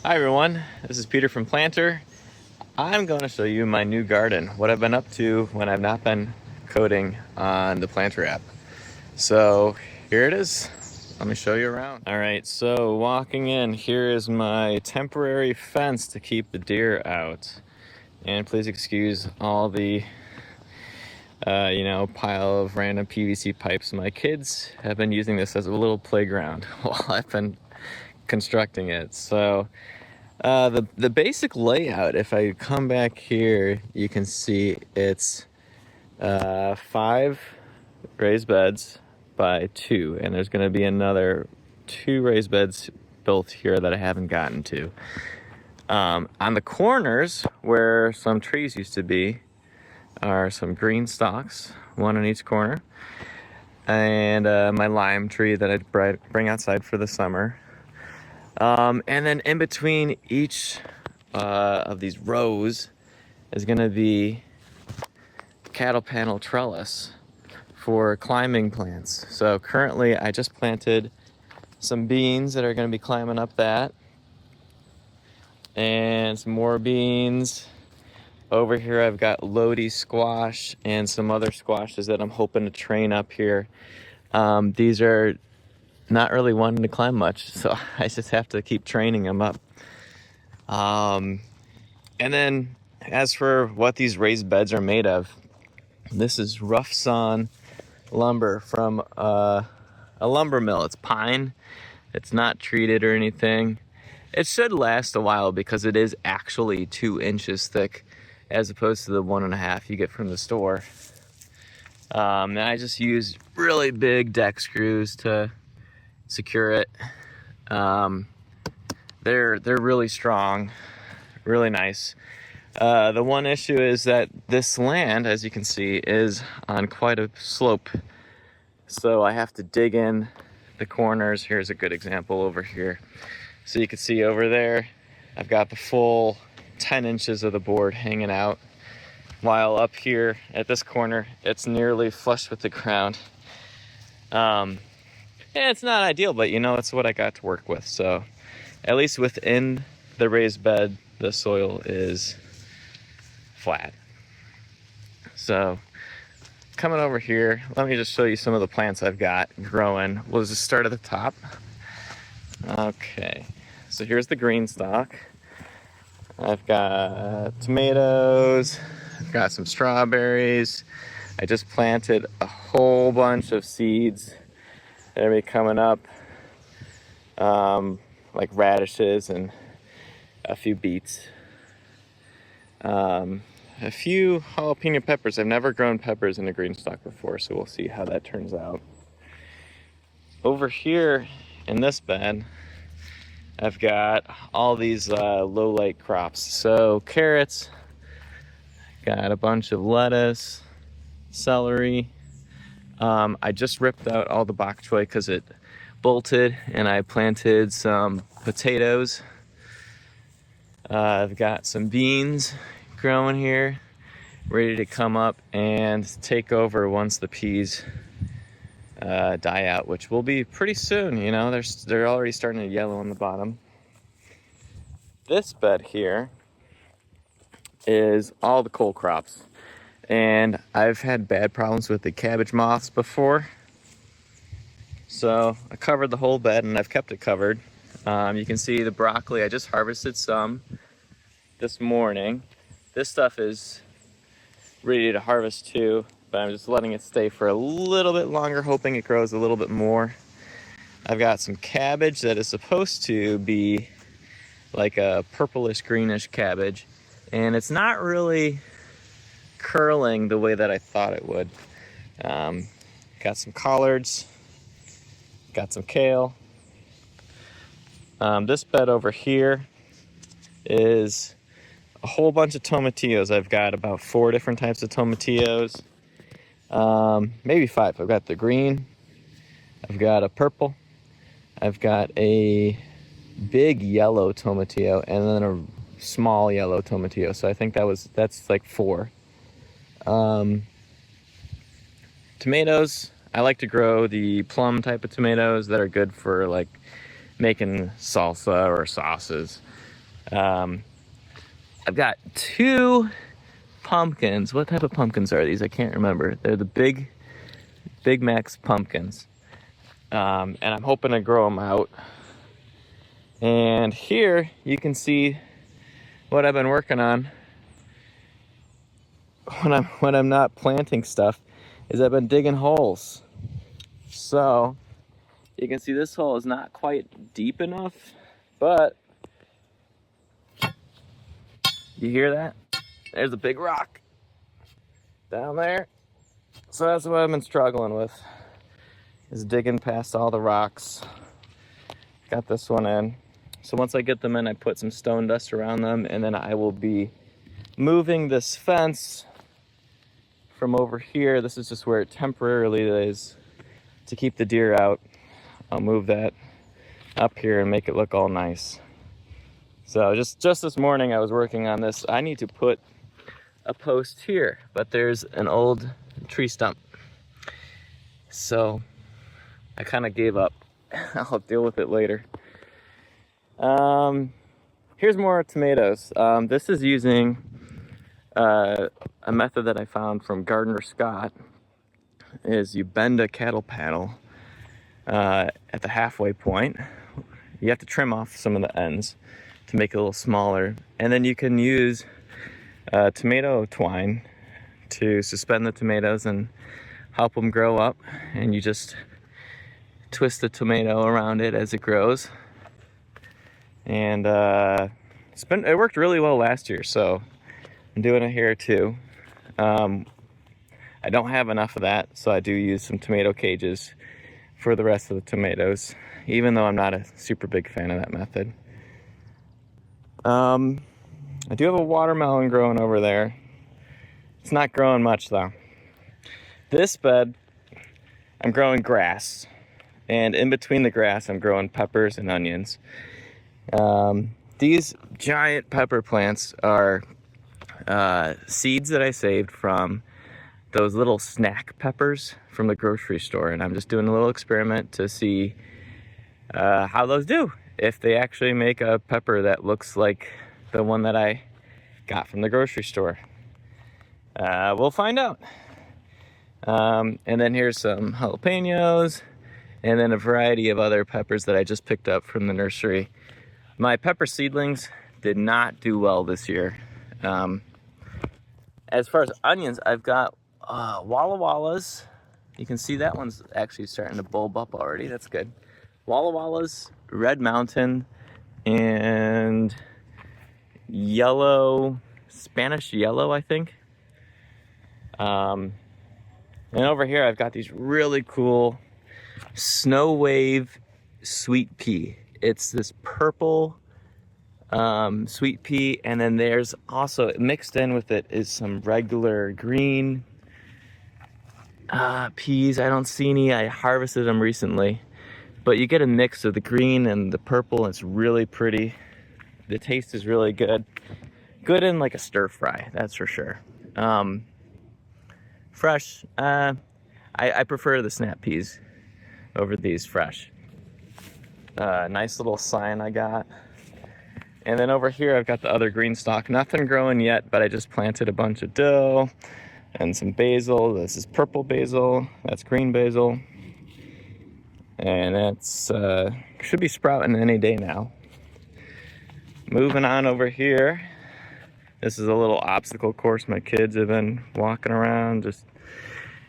Hi everyone, this is Peter from Planter. I'm going to show you my new garden, what I've been up to when I've not been coding on the Planter app. So here it is. Let me show you around. All right, so walking in, here is my temporary fence to keep the deer out. And please excuse all the pile of random PVC pipes. My kids have been using this as a little playground while I've been constructing it. So the basic layout, if I come back here, you can see it's 5 raised beds by 2, and there's going to be another 2 raised beds built here that I haven't gotten to. On the corners where some trees used to be are some green stalks, 1 on each corner, and my lime tree that I bring outside for the summer. And then in between each of these rows is going to be cattle panel trellis for climbing plants. So currently I just planted some beans that are going to be climbing up that, and some more beans. Over here I've got Lodi squash and some other squashes that I'm hoping to train up here. These are not really wanting to climb much, so I just have to keep training them up. And then as for what these raised beds are made of, this is rough sawn lumber from a lumber mill. It's pine. It's not treated or anything. It should last a while because it is actually 2 inches thick as opposed to the 1.5 you get from the store. And I just use really big deck screws to secure it. They're really strong, really nice. The one issue is that this land, as you can see, is on quite a slope, so I have to dig in the corners. Here's a good example over here. So you can see over there I've got the full 10 inches of the board hanging out, while up here at this corner it's nearly flush with the ground. And it's not ideal, but it's what I got to work with. So at least within the raised bed, the soil is flat. So coming over here, let me just show you some of the plants I've got growing. We'll just start at the top. Okay, so here's the green stalk. I've got tomatoes, I've got some strawberries. I just planted a whole bunch of seeds that are coming up, like radishes and a few beets. A few jalapeno peppers. I've never grown peppers in a green stalk before, so we'll see how that turns out. Over here in this bed, I've got all these low light crops. So carrots, got a bunch of lettuce, celery. I just ripped out all the bok choy because it bolted, and I planted some potatoes. I've got some beans growing here, ready to come up and take over once the peas die out, which will be pretty soon. They're already starting to yellow on the bottom. This bed here is all the cole crops, and I've had bad problems with the cabbage moths before, so I covered the whole bed and I've kept it covered. You can see the broccoli, I just harvested some this morning. This stuff is ready to harvest too, but I'm just letting it stay for a little bit longer, hoping it grows a little bit more. I've got some cabbage that is supposed to be like a purplish greenish cabbage, and it's not really curling the way that I thought it would. Got some collards, got some kale. This bed over here is a whole bunch of tomatillos. I've got about 4 different types of tomatillos, maybe 5. I've got the green, I've got a purple, I've got a big yellow tomatillo, and then a small yellow tomatillo. So I think that's like 4. Tomatoes, I like to grow the plum type of tomatoes that are good for like making salsa or sauces. I've got 2 pumpkins. What type of pumpkins are these? I can't remember. They're the Big Max pumpkins. And I'm hoping to grow them out. And here you can see what I've been working on when I'm not planting stuff is I've been digging holes. So you can see this hole is not quite deep enough, but you hear that? There's a big rock down there. So that's what I've been struggling with, is digging past all the rocks. Got this one in. So once I get them in, I put some stone dust around them, and then I will be moving this fence from over here. This is just where it temporarily is to keep the deer out. I'll move that up here and make it look all nice. So just this morning I was working on this. I need to put a post here, but there's an old tree stump. So I kind of gave up. I'll deal with it later. Here's more tomatoes. This is using a method that I found from Gardener Scott. Is you bend a cattle panel at the halfway point. You have to trim off some of the ends to make it a little smaller, and then you can use tomato twine to suspend the tomatoes and help them grow up, and you just twist the tomato around it as it grows. And it worked really well last year, so I'm doing it here too. I don't have enough of that, so I do use some tomato cages for the rest of the tomatoes, even though I'm not a super big fan of that method. I do have a watermelon growing over there. It's not growing much though. This bed, I'm growing grass, and in between the grass I'm growing peppers and onions. These giant pepper plants are seeds that I saved from those little snack peppers from the grocery store, and I'm just doing a little experiment to see how those do, if they actually make a pepper that looks like the one that I got from the grocery store. We'll find out. And then here's some jalapenos, and then a variety of other peppers that I just picked up from the nursery. My pepper seedlings did not do well this year. As far as onions, I've got Walla Wallas. You can see that one's actually starting to bulb up already. That's good. Walla Wallas, Red Mountain, and yellow, Spanish yellow, I think. And over here, I've got these really cool Snow Wave sweet pea. It's this purple sweet pea, and then there's also mixed in with it is some regular green peas. I don't see any. I harvested them recently, but you get a mix of the green and the purple, and it's really pretty. The taste is really good. Good in like a stir fry, that's for sure. Fresh, I prefer the snap peas over these fresh. Nice little sign I got. And then over here I've got the other green stalk. Nothing growing yet, but I just planted a bunch of dill and some basil. This is purple basil, that's green basil. And it's should be sprouting any day now. Moving on over here. This is a little obstacle course my kids have been walking around. Just,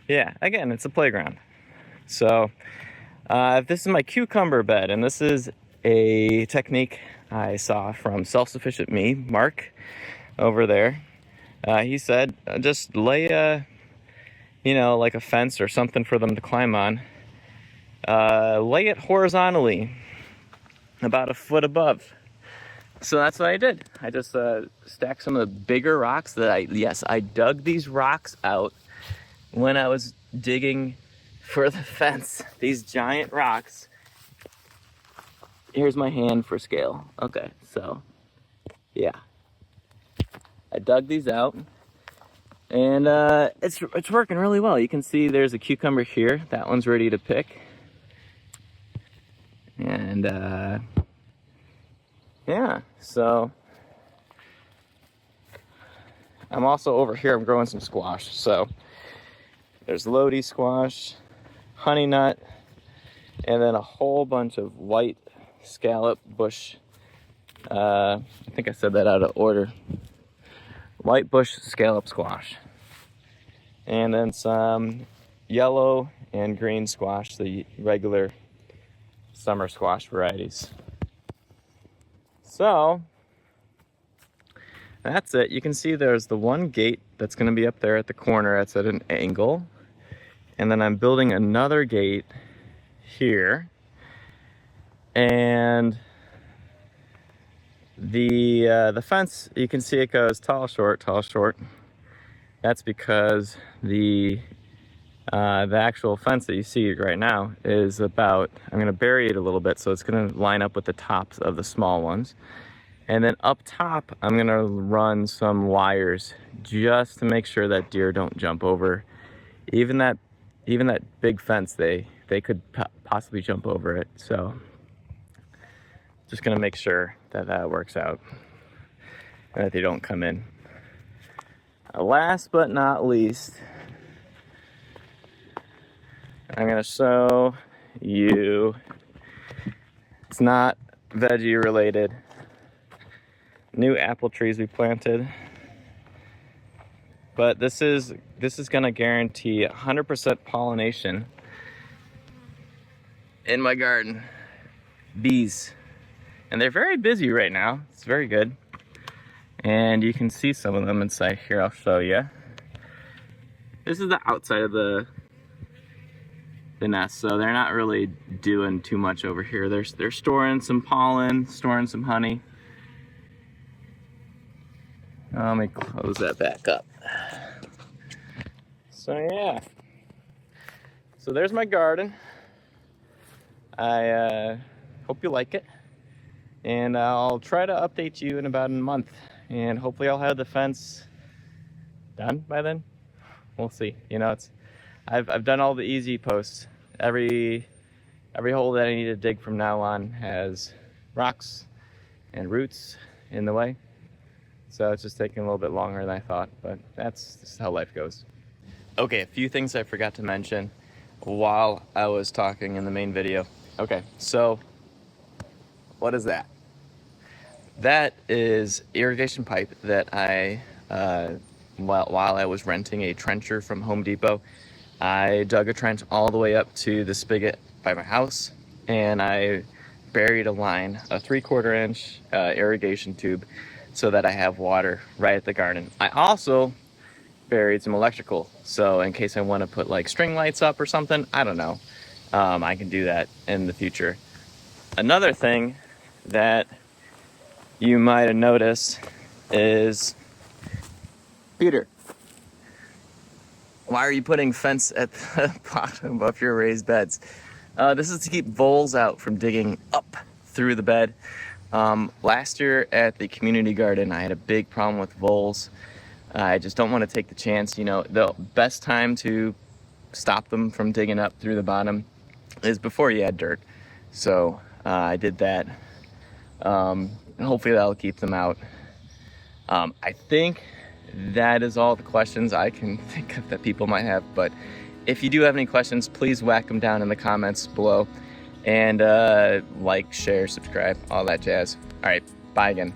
yeah, again, it's a playground. So this is my cucumber bed, and this is a technique I saw from Self-Sufficient Me, Mark, over there. He said, just lay like a fence or something for them to climb on. Lay it horizontally, about a foot above. So that's what I did. I just stacked some of the bigger rocks that I dug these rocks out when I was digging for the fence. These giant rocks. Here's my hand for scale. Okay, so yeah. I dug these out, and it's working really well. You can see there's a cucumber here. That one's ready to pick. And yeah, so I'm also over here, I'm growing some squash. So there's Lodi squash, honey nut, and then a whole bunch of white scallop bush. I think I said that out of order. White bush scallop squash. And then some yellow and green squash, the regular summer squash varieties. So that's it. You can see there's the one gate that's going to be up there at the corner. It's at an angle. And then I'm building another gate here. And the fence, you can see it goes tall, short, tall, short. That's because the actual fence that you see right now is about, I'm going to bury it a little bit so it's going to line up with the tops of the small ones. And then up top, I'm going to run some wires just to make sure that deer don't jump over. Even that big fence, they could possibly jump over it. So just going to make sure that that works out and that they don't come in. Last but not least, I'm going to show you, it's not veggie related, new apple trees we planted. But this is going to guarantee 100% pollination in my garden. Bees. And they're very busy right now. It's very good. And you can see some of them inside here. I'll show you. This is the outside of the nest, so they're not really doing too much over here. They're storing some pollen, storing some honey. Let me close that back up. So yeah. So there's my garden. I hope you like it. And I'll try to update you in about a month. And hopefully I'll have the fence done by then. We'll see. You know, I've done all the easy posts. Every hole that I need to dig from now on has rocks and roots in the way. So it's just taking a little bit longer than I thought, but that's just how life goes. Okay, a few things I forgot to mention while I was talking in the main video. Okay, so what is that? That is irrigation pipe that I, while I was renting a trencher from Home Depot, I dug a trench all the way up to the spigot by my house, and I buried a line, a 3/4 inch irrigation tube, so that I have water right at the garden. I also buried some electrical, so in case I want to put like string lights up or something, I don't know, I can do that in the future. Another thing that you might have noticed is, Peter, why are you putting fence at the bottom of your raised beds? This is to keep voles out from digging up through the bed. Last year at the community garden, I had a big problem with voles. I just don't want to take the chance. You know, the best time to stop them from digging up through the bottom is before you add dirt. So I did that. And hopefully that'll keep them out. I think that is all the questions I can think of that people might have. But if you do have any questions, please whack them down in the comments below. And like, share, subscribe, all that jazz. All right, bye again.